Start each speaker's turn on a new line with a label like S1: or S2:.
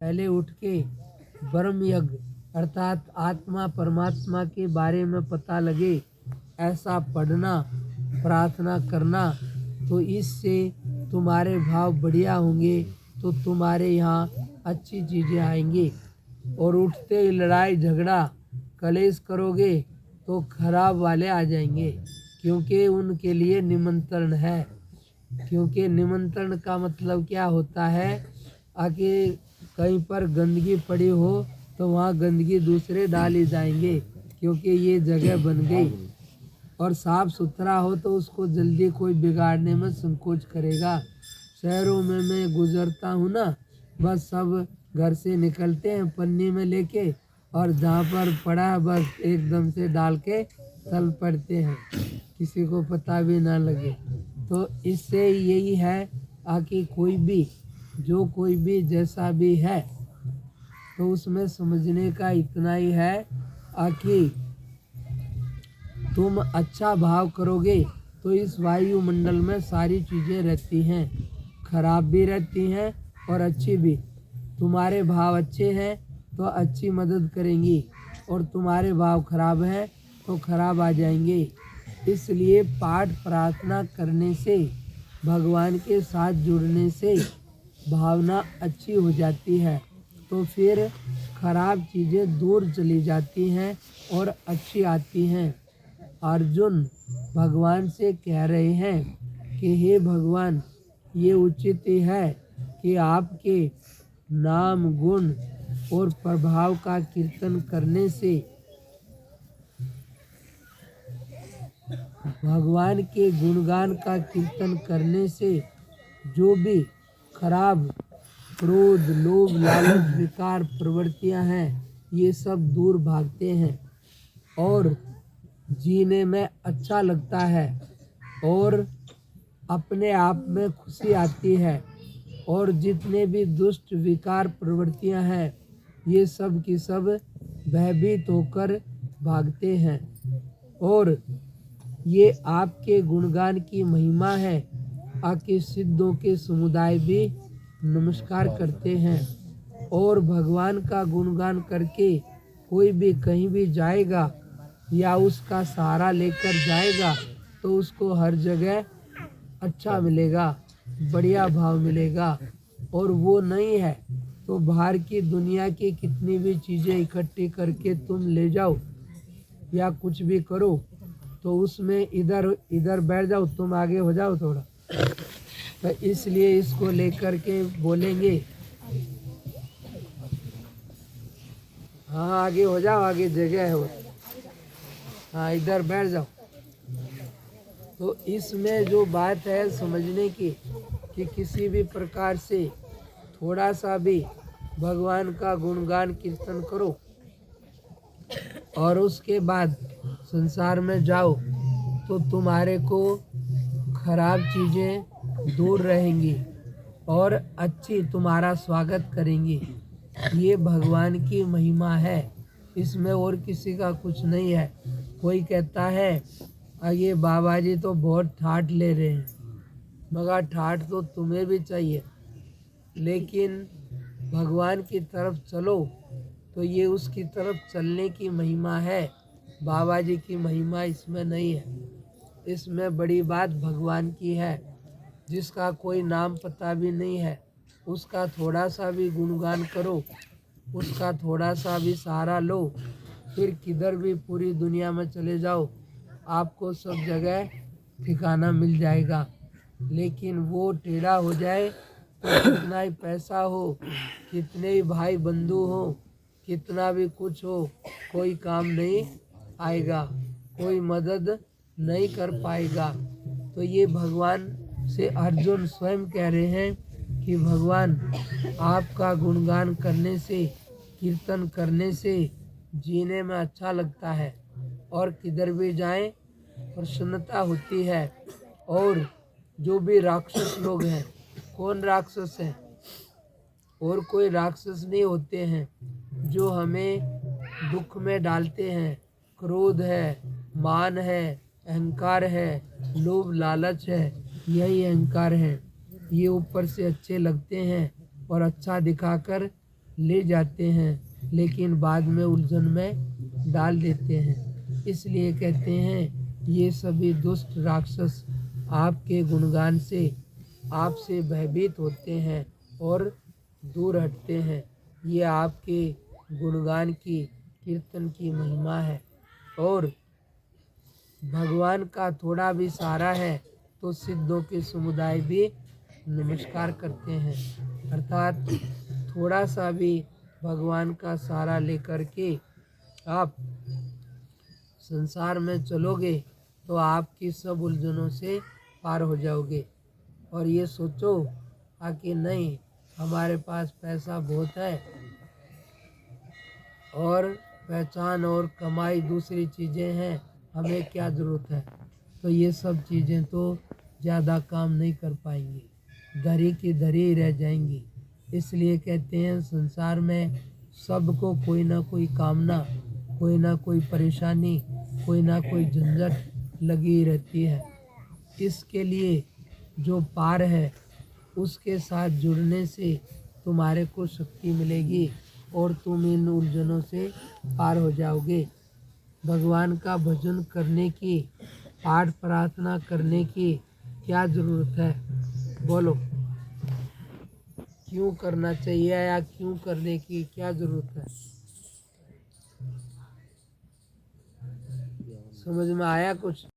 S1: पहले उठ के ब्रह्म यज्ञ अर्थात आत्मा परमात्मा के बारे में पता लगे ऐसा पढ़ना प्रार्थना करना, तो इससे तुम्हारे भाव बढ़िया होंगे, तो तुम्हारे यहाँ अच्छी चीज़ें आएंगी। और उठते ही लड़ाई झगड़ा कलेश करोगे तो खराब वाले आ जाएंगे, क्योंकि उनके लिए निमंत्रण है। क्योंकि निमंत्रण का मतलब क्या होता है, आगे कहीं पर गंदगी पड़ी हो तो वहाँ गंदगी दूसरे डाली जाएंगे, क्योंकि ये जगह बन गई। और साफ सुथरा हो तो उसको जल्दी कोई बिगाड़ने में संकोच करेगा। शहरों में मैं गुजरता हूँ ना, बस सब घर से निकलते हैं पन्नी में लेके, और जहाँ पर पड़ा बस एकदम से डाल के चल पड़ते हैं, किसी को पता भी ना लगे। तो इससे यही है आकि कोई भी जैसा भी है, तो उसमें समझने का इतना ही है आकि तुम अच्छा भाव करोगे तो इस वायुमंडल में सारी चीज़ें रहती हैं, खराब भी रहती हैं और अच्छी भी। तुम्हारे भाव अच्छे हैं तो अच्छी मदद करेंगी, और तुम्हारे भाव खराब हैं तो खराब आ जाएंगे। इसलिए पाठ प्रार्थना करने से, भगवान के साथ जुड़ने से भावना अच्छी हो जाती है, तो फिर खराब चीज़ें दूर चली जाती हैं और अच्छी आती हैं। अर्जुन भगवान से कह रहे हैं कि हे भगवान, ये उचित है कि आपके नाम गुण और प्रभाव का कीर्तन करने से, भगवान के गुणगान का कीर्तन करने से जो भी खराब क्रोध लोभ लालच विकार प्रवृत्तियां हैं, ये सब दूर भागते हैं और जीने में अच्छा लगता है, और अपने आप में खुशी आती है। और जितने भी दुष्ट विकार प्रवृत्तियां हैं, ये सब की सब भयभीत होकर भागते हैं। और ये आपके गुणगान की महिमा है। आके सिद्धों के समुदाय भी नमस्कार करते हैं। और भगवान का गुणगान करके कोई भी कहीं भी जाएगा या उसका सहारा लेकर जाएगा, तो उसको हर जगह अच्छा मिलेगा, बढ़िया भाव मिलेगा। और वो नहीं है तो बाहर की दुनिया की कितनी भी चीज़ें इकट्ठी करके तुम ले जाओ या कुछ भी करो, तो उसमें इधर इधर बैठ जाओ, तुम आगे हो जाओ थोड़ा। तो इसलिए इसको लेकर के बोलेंगे, हाँ आगे हो जाओ, आगे जगह है वो, हाँ इधर बैठ जाओ। तो इसमें जो बात है समझने की, कि किसी भी प्रकार से थोड़ा सा भी भगवान का गुणगान कीर्तन करो और उसके बाद संसार में जाओ, तो तुम्हारे को खराब चीज़ें दूर रहेंगी और अच्छी तुम्हारा स्वागत करेंगी। ये भगवान की महिमा है, इसमें और किसी का कुछ नहीं है। कोई कहता है ये बाबा जी तो बहुत ठाठ ले रहे हैं, मगर ठाठ तो तुम्हें भी चाहिए, लेकिन भगवान की तरफ चलो तो ये उसकी तरफ चलने की महिमा है। बाबा जी की महिमा इसमें नहीं है। इसमें बड़ी बात भगवान की है। जिसका कोई नाम पता भी नहीं है, उसका थोड़ा सा भी गुणगान करो, उसका थोड़ा सा भी सहारा लो, फिर किधर भी पूरी दुनिया में चले जाओ, आपको सब जगह ठिकाना मिल जाएगा। लेकिन वो टेढ़ा हो जाए तो कितना ही पैसा हो, कितने ही भाई बंधु हो, कितना भी कुछ हो, कोई काम नहीं आएगा, कोई मदद नहीं कर पाएगा। तो ये भगवान से अर्जुन स्वयं कह रहे हैं कि भगवान, आपका गुणगान करने से, कीर्तन करने से जीने में अच्छा लगता है और किधर भी जाएं प्रसन्नता होती है। और जो भी राक्षस लोग हैं, कौन राक्षस है, और कोई राक्षस नहीं होते हैं जो हमें दुख में डालते हैं। क्रोध है, मान है, अहंकार है, लोभ लालच है, यही अहंकार है। ये ऊपर से अच्छे लगते हैं और अच्छा दिखाकर ले जाते हैं, लेकिन बाद में उलझन में डाल देते हैं। इसलिए कहते हैं ये सभी दुष्ट राक्षस आपके गुणगान से आपसे भयभीत होते हैं और दूर हटते हैं। ये आपके गुणगान की कीर्तन की महिमा है। और भगवान का थोड़ा भी सहारा है तो सिद्धों के समुदाय भी नमस्कार करते हैं। अर्थात थोड़ा सा भी भगवान का सहारा लेकर के आप संसार में चलोगे तो आपकी सब उलझनों से पार हो जाओगे। और ये सोचो कि नहीं, हमारे पास पैसा बहुत है और पहचान और कमाई दूसरी चीज़ें हैं, हमें क्या ज़रूरत है। तो ये सब चीज़ें तो ज़्यादा काम नहीं कर पाएंगी, धरी की धरी ही रह जाएंगी। इसलिए कहते हैं संसार में सबको कोई ना कोई कामना, कोई ना कोई परेशानी, कोई ना कोई झंझट लगी ही रहती है। इसके लिए जो पार है उसके साथ जुड़ने से तुम्हारे को शक्ति मिलेगी और तुम इन उलझनों से पार हो जाओगे। भगवान का भजन करने की, पाठ प्रार्थना करने की क्या ज़रूरत है? बोलो, क्यों करना चाहिए या क्यों करने की क्या ज़रूरत है? समझ में आया कुछ?